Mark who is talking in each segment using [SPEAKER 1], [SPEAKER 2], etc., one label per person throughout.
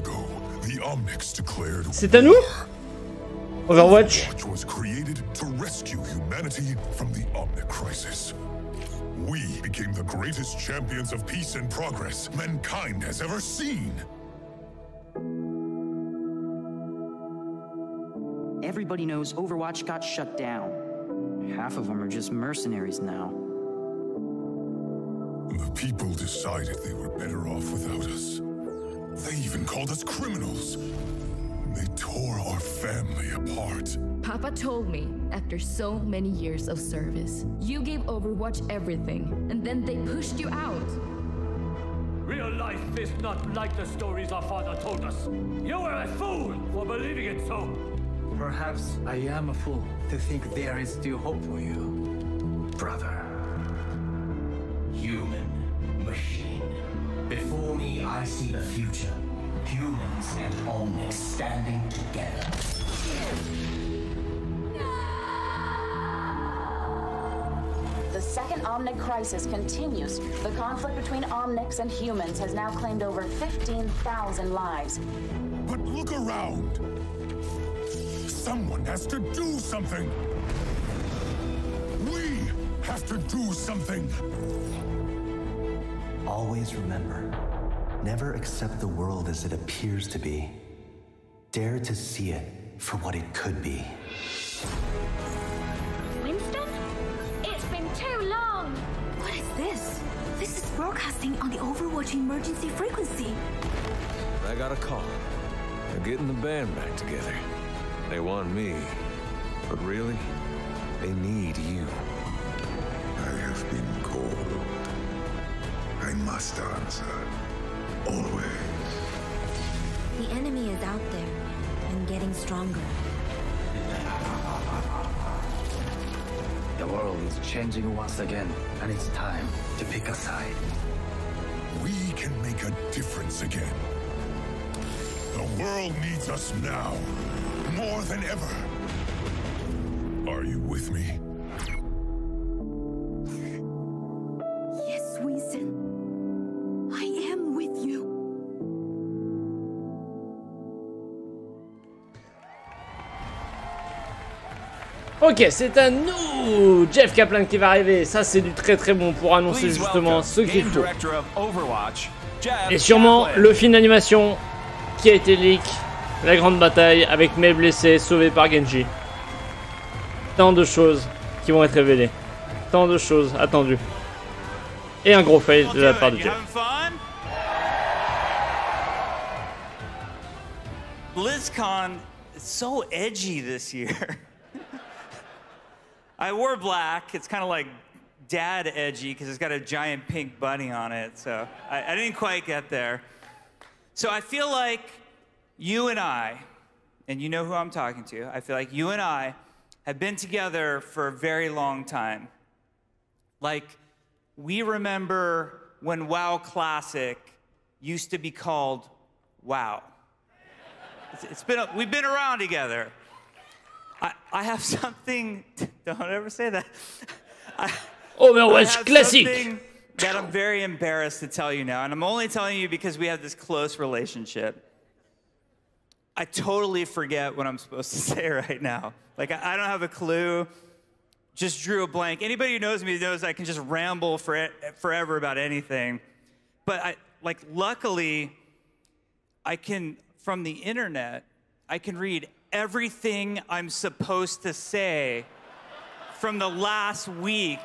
[SPEAKER 1] ago, the Omnics declared
[SPEAKER 2] C'est à nous? Overwatch.
[SPEAKER 1] Overwatch was created to rescue humanity from the Omnic crisis. We became the greatest champions of peace and progress mankind has ever seen.
[SPEAKER 3] Everybody knows Overwatch got shut down. Half of them are just mercenaries now.
[SPEAKER 1] The people decided they were better off without us. They even called us criminals. They tore our family apart.
[SPEAKER 4] Papa told me, after so many years of service, you gave Overwatch everything, and then they pushed you out.
[SPEAKER 5] Real life is not like the stories our father told us. You were a fool for believing it so.
[SPEAKER 6] Perhaps I am a fool to think there is still hope for you, brother.
[SPEAKER 7] Human, machine. Before me, I see the future. Humans and Omnics standing together.
[SPEAKER 8] The second Omnic crisis continues. The conflict between Omnics and humans has now claimed over 15,000 lives.
[SPEAKER 1] But look around. Someone has to do something. We have to do something.
[SPEAKER 9] Always remember, never accept the world as it appears to be. Dare to see it for what it could be.
[SPEAKER 10] Winston? It's been too long!
[SPEAKER 11] What is this? This is broadcasting on the Overwatch emergency frequency.
[SPEAKER 12] I got a call. They're getting the band back together. They want me, but really, they need you.
[SPEAKER 1] I have been called. I must answer. Always.
[SPEAKER 11] The enemy is out there and getting stronger.
[SPEAKER 6] The world is changing once again, and it's time to pick a side.
[SPEAKER 1] We can make a difference again. The world needs us now, more than ever. Are you with me?
[SPEAKER 11] Yes, Winston. I am with you.
[SPEAKER 2] Ok, c'est à nous, Jeff Kaplan qui va arriver. Ça, c'est du très très bon pour annoncer justement ce qu'il faut. Et sûrement le film d'animation qui a été leak, la grande bataille avec Mei blessé, sauvé par Genji. Tant de choses qui vont être révélées. Tant de choses attendues. Et un gros fail de la part de Jeff.
[SPEAKER 13] Blizzcon is so edgy this year. I wore black. It's kind of like dad edgy because it's got a giant pink bunny on it. So I didn't quite get there. So I feel like you and you know who I'm talking to, I feel like you and I have been together for a very long time. Like, we remember when WoW Classic used to be called WoW. We've been around together. I have something, don't ever say that.
[SPEAKER 2] Overwatch Classic.
[SPEAKER 13] That I'm very embarrassed to tell you now, and I'm only telling you because we have this close relationship. I totally forget what I'm supposed to say right now. Like, I don't have a clue. Just drew a blank. Anybody who knows me knows I can just ramble forever about anything. But luckily, I can, from the internet, I can read everything I'm supposed to say from the last week.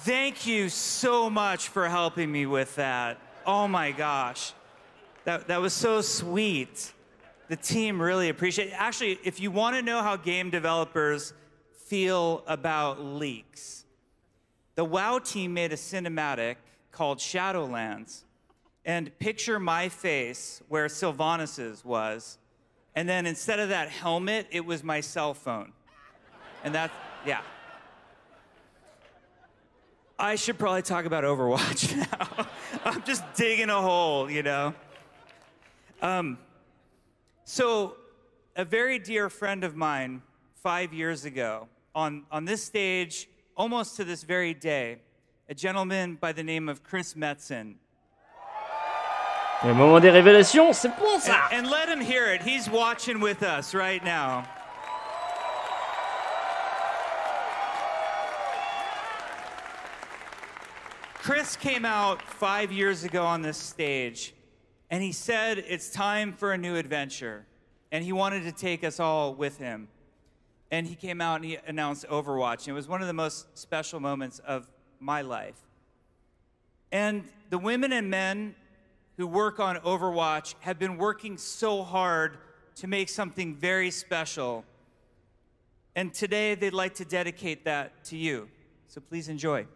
[SPEAKER 13] Thank you so much for helping me with that. Oh my gosh. That was so sweet. The team really appreciates it. Actually, if you want to know how game developers feel about leaks, the WoW team made a cinematic called Shadowlands. And picture my face where Sylvanas' was. And then instead of that helmet, it was my cell phone. And that's, yeah. I should probably talk about Overwatch now. I'm just digging a hole, you know? So a very dear friend of mine, 5 years ago, on this stage, almost to this very day, a gentleman by the name of Chris Metzen.
[SPEAKER 2] Le moment des révélations, c'est bon ça.
[SPEAKER 13] And let him hear it. He's watching with us right now. Chris came out 5 years ago on this stage, and he said it's time for a new adventure, and he wanted to take us all with him. And he came out and he announced Overwatch, and it was one of the most special moments of my life. And the women and men who work on Overwatch have been working so hard to make something very special. And today they'd like to dedicate that to you. So please enjoy.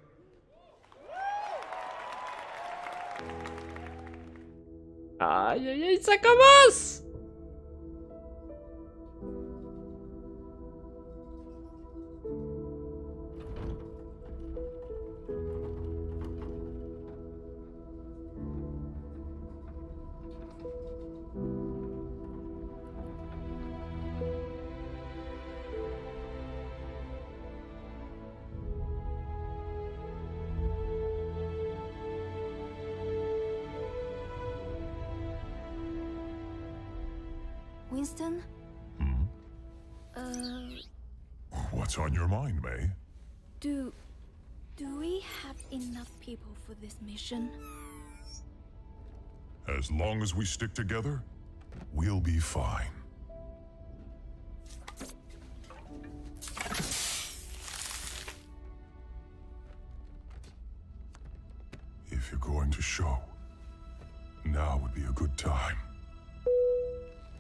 [SPEAKER 2] Aïe aïe aïe, ça commence!
[SPEAKER 11] Winston?
[SPEAKER 1] What's on your mind, May?
[SPEAKER 11] Do we have enough people for this mission?
[SPEAKER 1] As long as we stick together, we'll be fine. If you're going to show, now would be a good time.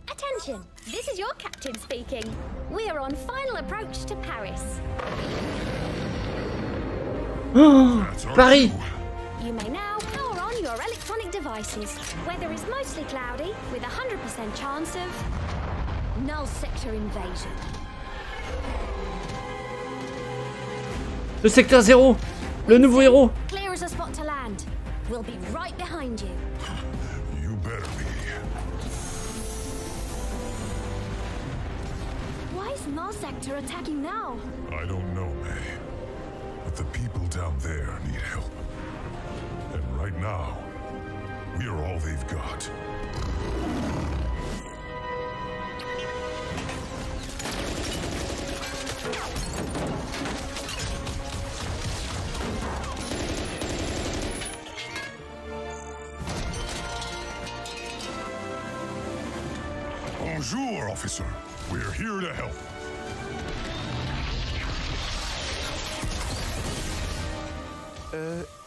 [SPEAKER 10] Attention! This is your captain speaking. We are on final approach to Paris.
[SPEAKER 2] Oh, Paris!
[SPEAKER 10] You may now power on your electronic devices. Weather is mostly cloudy, with a 100% chance of null sector invasion.
[SPEAKER 2] Le secteur 0! Le nouveau héros!
[SPEAKER 10] Clear as a spot to land. We'll be right behind you.
[SPEAKER 1] You better be.
[SPEAKER 11] Why is null sector attacking now?
[SPEAKER 1] I don't know, May. But the people down there need help. And right now, we are all they've got. Bonjour, officer. We're here to help.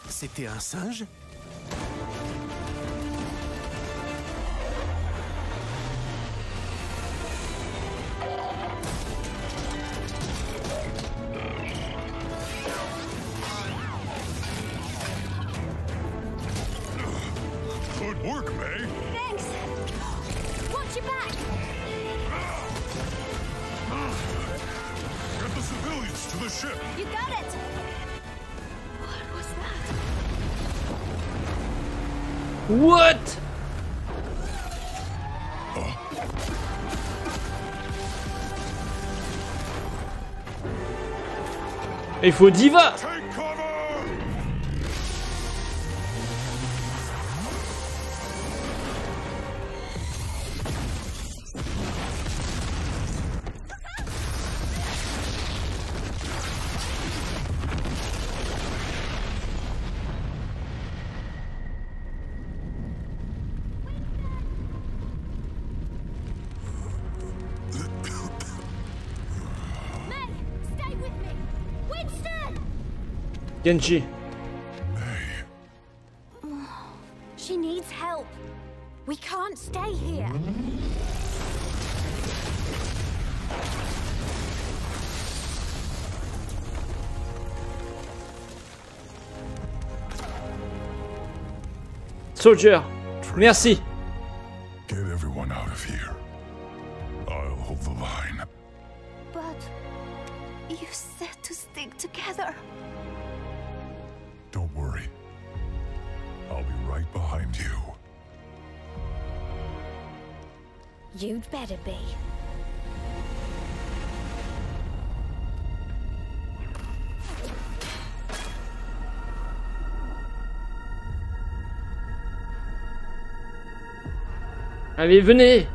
[SPEAKER 9] C'était un singe?
[SPEAKER 1] Good work, May.
[SPEAKER 10] Thanks! Watch your back!
[SPEAKER 1] Get the civilians to the ship.
[SPEAKER 10] You got it!
[SPEAKER 11] What was that?
[SPEAKER 2] What? Il faut diva.
[SPEAKER 1] Take cover!
[SPEAKER 10] May, stay with me! Winston!
[SPEAKER 2] Genji.
[SPEAKER 10] She needs help. We can't stay here.
[SPEAKER 2] Soldier. Merci.
[SPEAKER 1] Get everyone out of here. I'll hold the line.
[SPEAKER 11] But you said to stick together.
[SPEAKER 1] Don't worry. I'll be right behind you.
[SPEAKER 10] You'd better be.
[SPEAKER 2] Allez, venez.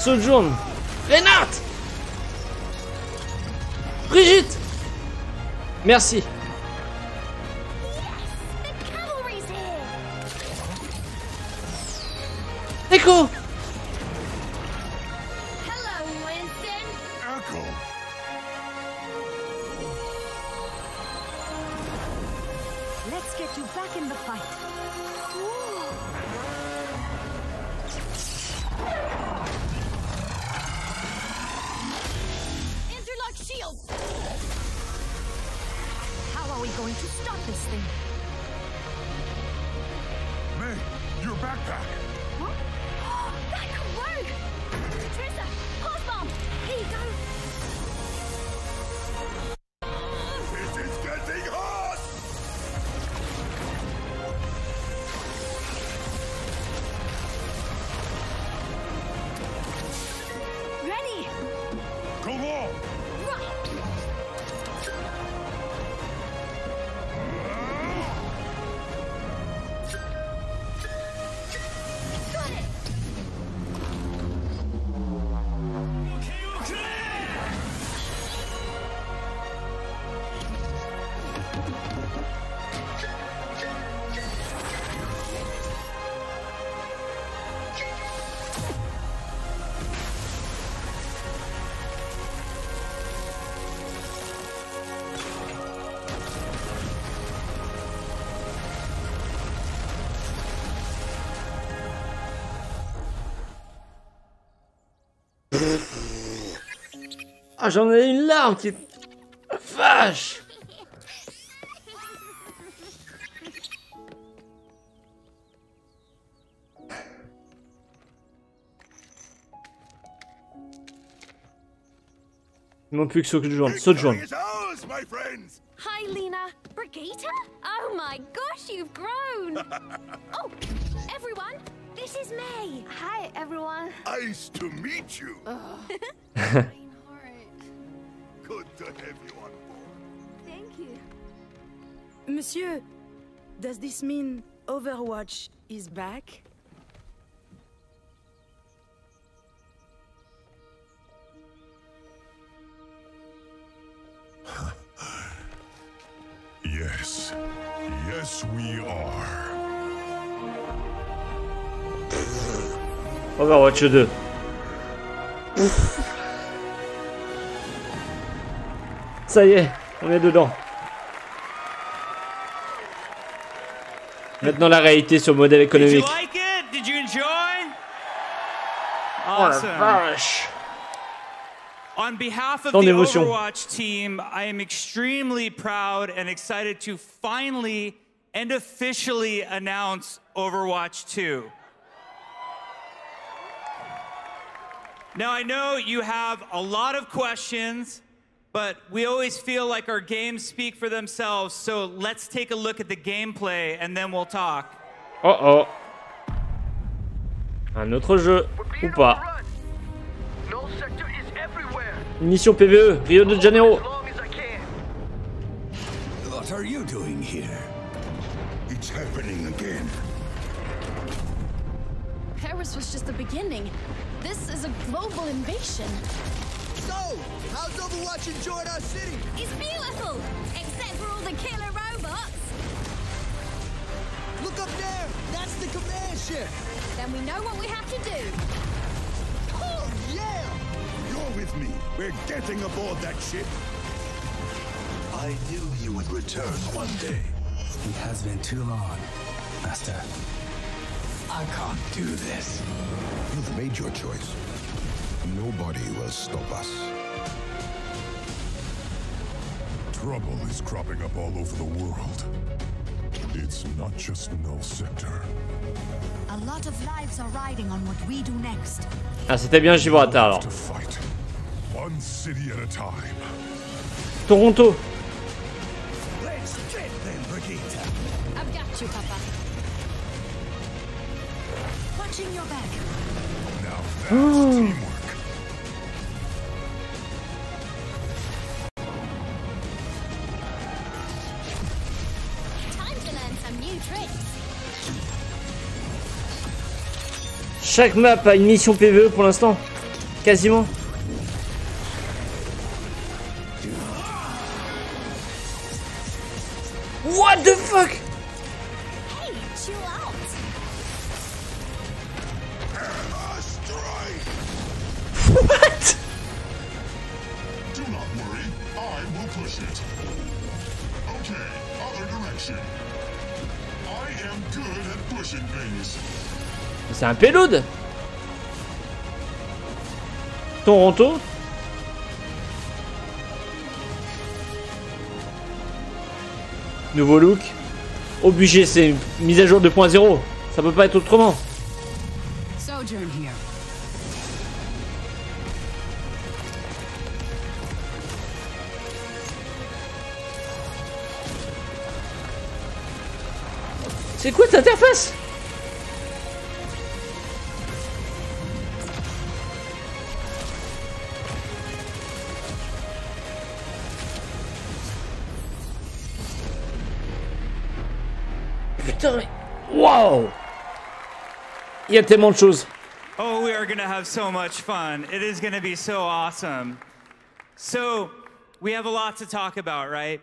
[SPEAKER 2] Sojourn, Renate, Brigitte, merci. Echo.
[SPEAKER 11] Let's get you back in the fight.
[SPEAKER 10] Interlock shield. How are we going to stop this thing?
[SPEAKER 1] May, your backpack.
[SPEAKER 10] What? That could work. Trissa, pulse bomb. Here you go.
[SPEAKER 1] This is getting hot!
[SPEAKER 11] Ready?
[SPEAKER 1] Come on!
[SPEAKER 10] Got it.
[SPEAKER 2] Ah, j'en ai une larme qui... Vache. Il manque plus que Sojourn. Sojourn.
[SPEAKER 10] Hi, Lena. Brigitte? Oh my gosh, you've grown. Oh, everyone, this is May. Hi, everyone.
[SPEAKER 1] Nice to meet you. Good to have you on board.
[SPEAKER 10] Thank you.
[SPEAKER 11] Monsieur, does this mean Overwatch is back?
[SPEAKER 1] Yes. Yes, we are.
[SPEAKER 2] Overwatch 2. Ça y est, on est dedans. Maintenant la réalité sur le modèle économique.
[SPEAKER 13] Did you like it? Did you enjoy?
[SPEAKER 2] Oh la vache.
[SPEAKER 13] On behalf of
[SPEAKER 2] Tant
[SPEAKER 13] the
[SPEAKER 2] d'émotion.
[SPEAKER 13] Overwatch team, I am extremely proud and excited to finally and officially announce Overwatch 2. Now, I know you have a lot of questions, but we always feel like our games speak for themselves, so let's take a look at the gameplay and then we'll talk.
[SPEAKER 2] Oh oh. Un autre jeu, ou pas. Une mission PVE, Rio de Janeiro.
[SPEAKER 1] What are you doing here? It's happening again.
[SPEAKER 4] Paris was just the beginning. This is a global invasion.
[SPEAKER 14] So, how's Overwatch enjoying our city?
[SPEAKER 10] It's beautiful, except for all the killer robots.
[SPEAKER 14] Look up there! That's the command ship!
[SPEAKER 10] Then we know what we have to do.
[SPEAKER 14] Oh, yeah!
[SPEAKER 1] You're with me. We're getting aboard that ship. I knew you would return one day.
[SPEAKER 6] It has been too long, Master. I can't do this.
[SPEAKER 1] You've made your choice. Nobody will stop us. Trouble is cropping up all over the world. It's not just Null Sector.
[SPEAKER 11] A lot of lives are riding on what we do next.
[SPEAKER 2] Ah, c'était bien Gibraltar alors.
[SPEAKER 1] One city at a time.
[SPEAKER 2] Toronto.
[SPEAKER 14] Let's get them, Brigitte.
[SPEAKER 10] I've got you, Papa.
[SPEAKER 11] Watching your back.
[SPEAKER 1] Now that's teamwork.
[SPEAKER 10] Time to learn some new tricks.
[SPEAKER 2] Chaque map a une mission PvE pour l'instant. Quasiment. What the fuck?
[SPEAKER 10] Hey, chill out.
[SPEAKER 2] What?
[SPEAKER 1] Do not worry, I will push it. Okay, other direction. I am good at pushing things.
[SPEAKER 2] C'est un payload. Toronto. Nouveau look. Obligé, c'est une mise à jour 2.0. Ça peut pas être autrement.
[SPEAKER 11] Sojourn here.
[SPEAKER 2] C'est quoi cette interface? Putain, mais... Wow! Il y a tellement de choses.
[SPEAKER 13] Oh, we are going to have so much fun. It is going to be so awesome. So, we have a lot to talk about, right?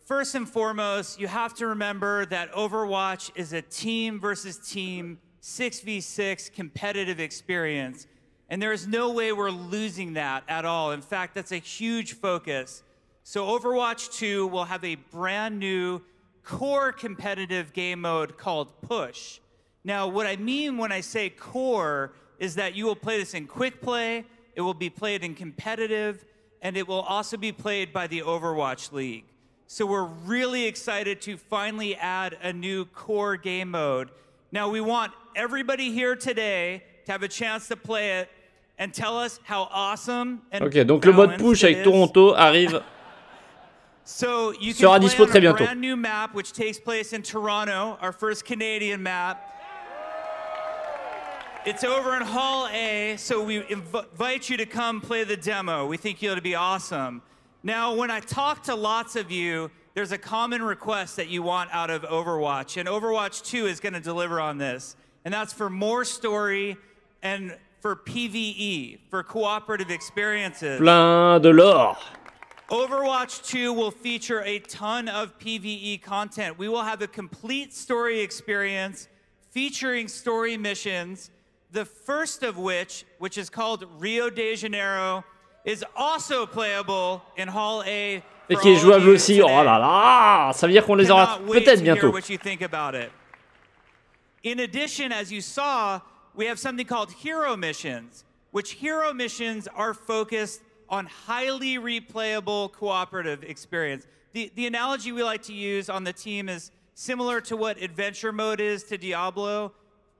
[SPEAKER 13] First and foremost, you have to remember that Overwatch is a team versus team 6v6 competitive experience. And there is no way we're losing that at all. In fact, that's a huge focus. So Overwatch 2 will have a brand new core competitive game mode called Push. Now, what I mean when I say core is that you will play this in quick play, it will be played in competitive, and it will also be played by the Overwatch League. So we're really excited to finally add a new core game mode. Now, we want everybody here today to have a chance to play it and tell us how awesome and
[SPEAKER 2] Ok, donc le mode push avec Toronto arrive.
[SPEAKER 13] So you can
[SPEAKER 2] sera
[SPEAKER 13] play
[SPEAKER 2] dispo
[SPEAKER 13] on
[SPEAKER 2] très
[SPEAKER 13] a
[SPEAKER 2] bientôt.
[SPEAKER 13] brand new map which takes place in Toronto, our first Canadian map. It's over in Hall A, so we invite you to come play the demo. We think it'll be awesome. Now, when I talk to lots of you, there's a common request that you want out of Overwatch, and Overwatch 2 is going to deliver on this, and that's for more story and for PvE, for cooperative experiences.
[SPEAKER 2] Plein de l'or.
[SPEAKER 13] Overwatch 2 will feature a ton of PvE content. We will have a complete story experience featuring story missions, the first of which is called Rio de Janeiro, is also playable in Hall A.
[SPEAKER 2] Et qui est jouable aussi. Oh là là, ça veut dire qu'on les aura peut-être bientôt.
[SPEAKER 13] What you think about it. In addition, as you saw, we have something called hero missions, which hero missions are focused on highly replayable cooperative experience. The analogy we like to use on the team is similar to what adventure mode is to Diablo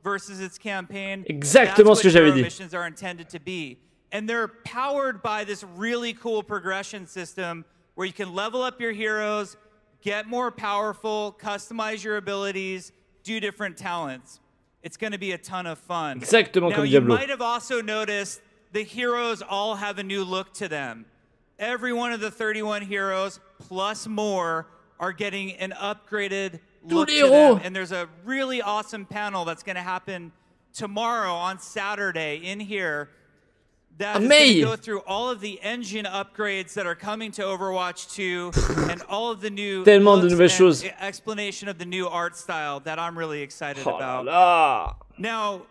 [SPEAKER 13] versus its campaign.
[SPEAKER 2] Exactement ce que j'avais dit.
[SPEAKER 13] Missions are intended to be. And they're powered by this really cool progression system where you can level up your heroes, get more powerful, customize your abilities, do different talents. It's going to be a ton of fun.
[SPEAKER 2] Exactement
[SPEAKER 13] now,
[SPEAKER 2] comme Diablo.
[SPEAKER 13] You might have also noticed the heroes all have a new look to them. Every one of the 31 heroes, plus more, are getting an upgraded look to them. And there's a really awesome panel that's going to happen tomorrow on Saturday in here that is going to go through all of the engine upgrades that are coming to Overwatch 2 and all of the new looks and explanation of the new art style that I'm really excited about. Now,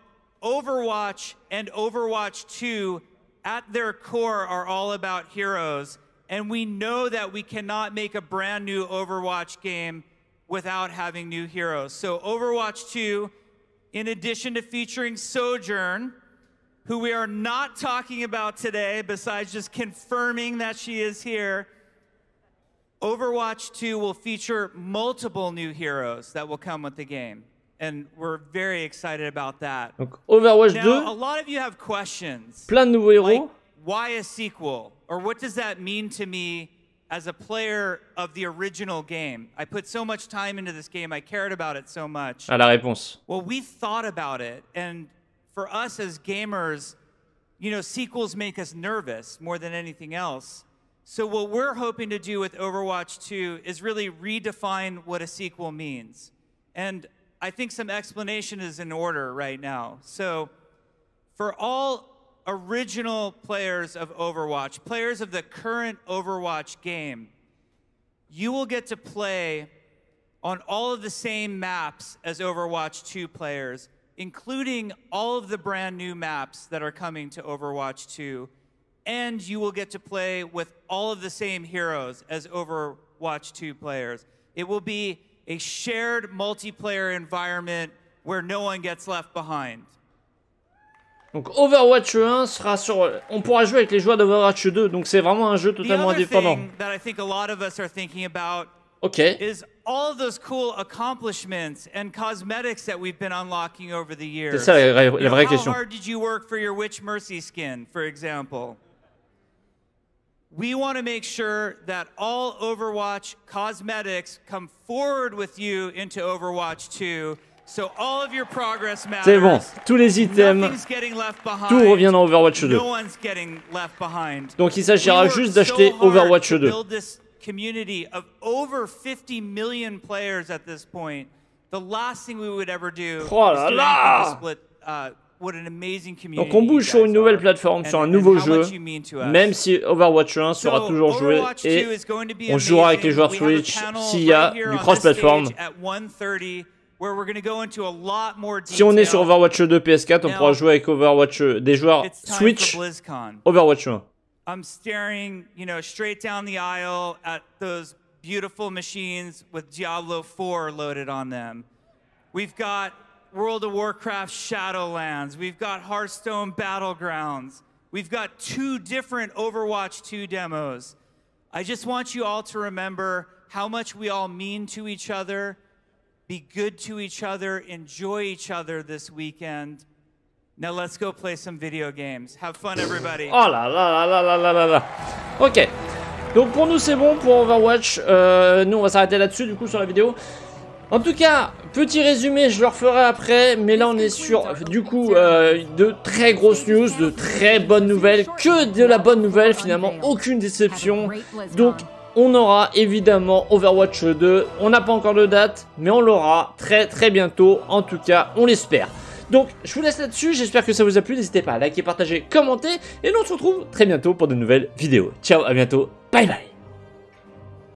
[SPEAKER 13] Overwatch and Overwatch 2 at their core are all about heroes, and we know that we cannot make a brand new Overwatch game without having new heroes. So Overwatch 2, in addition to featuring Sojourn, who we are not talking about today, besides just confirming that she is here, Overwatch 2 will feature multiple new heroes that will come with the game. And we're very excited about that.
[SPEAKER 2] Donc Overwatch 2,
[SPEAKER 13] now, a lot of you have questions.
[SPEAKER 2] Plein de nouveaux héros.
[SPEAKER 13] Like, why a sequel? Or what does that mean to me as a player of the original game? I put so much time into this game. I cared about it so much.
[SPEAKER 2] Ah, la réponse.
[SPEAKER 13] Well, we thought about it. And for us as gamers, you know, sequels make us nervous more than anything else. So what we're hoping to do with Overwatch 2 is really redefine what a sequel means. And I think some explanation is in order right now. So for all original players of Overwatch, players of the current Overwatch game, you will get to play on all of the same maps as Overwatch 2 players, including all of the brand new maps that are coming to Overwatch 2. And you will get to play with all of the same heroes as Overwatch 2 players. It will be a shared multiplayer environment where no one gets left behind.
[SPEAKER 2] Donc Overwatch 1 sera sur... On pourra jouer avec les joueurs d'Overwatch 2, donc c'est vraiment un jeu totalement indépendant.
[SPEAKER 13] That I think a lot of us are thinking about is all of those cool accomplishments and cosmetics that we've been unlocking over the years.
[SPEAKER 2] C'est ça la vraie question.
[SPEAKER 13] How hard did you work for your Witch Mercy skin, for example? We want to make sure that all Overwatch cosmetics come forward with you into Overwatch 2, so all of your progress matters.
[SPEAKER 2] C'est bon, tous les items, tout revient dans Overwatch 2.
[SPEAKER 13] No one's getting left behind.
[SPEAKER 2] Donc il s'agira juste d'acheter Overwatch 2.
[SPEAKER 13] Build this community of over 50 million players at this point. The last thing we would ever do is do anything to split. What an amazing community.
[SPEAKER 2] Donc on bouge sur une nouvelle plateforme, sur un nouveau jeu, même si Overwatch 1 sera toujours joué et on jouera avec les joueurs Switch s'il y a du cross-platform. Si on est sur Overwatch 2 PS4, on pourra jouer avec Overwatch des joueurs Switch Overwatch 1.
[SPEAKER 13] I'm staring, you know, straight down the aisle at those beautiful machines with Diablo 4 loaded on them. We've got World of Warcraft Shadowlands. We've got Hearthstone Battlegrounds. We've got 2 different Overwatch 2 demos. I just want you all to remember how much we all mean to each other. Be good to each other. Enjoy each other this weekend. Now let's go play some video games. Have fun, everybody.
[SPEAKER 2] Oh là là là là là là là. Ok. Donc pour nous c'est bon pour Overwatch. Nous on va s'arrêter là-dessus du coup sur la vidéo. En tout cas, petit résumé, je le referai après, mais là on est sur du coup de très grosses news, de très bonnes nouvelles, que de la bonne nouvelle finalement, aucune déception. Donc on aura évidemment Overwatch 2, on n'a pas encore de date, mais on l'aura très très bientôt, en tout cas on l'espère. Donc je vous laisse là-dessus, j'espère que ça vous a plu, n'hésitez pas à liker, partager, commenter, et nous on se retrouve très bientôt pour de nouvelles vidéos. Ciao, à bientôt, bye bye.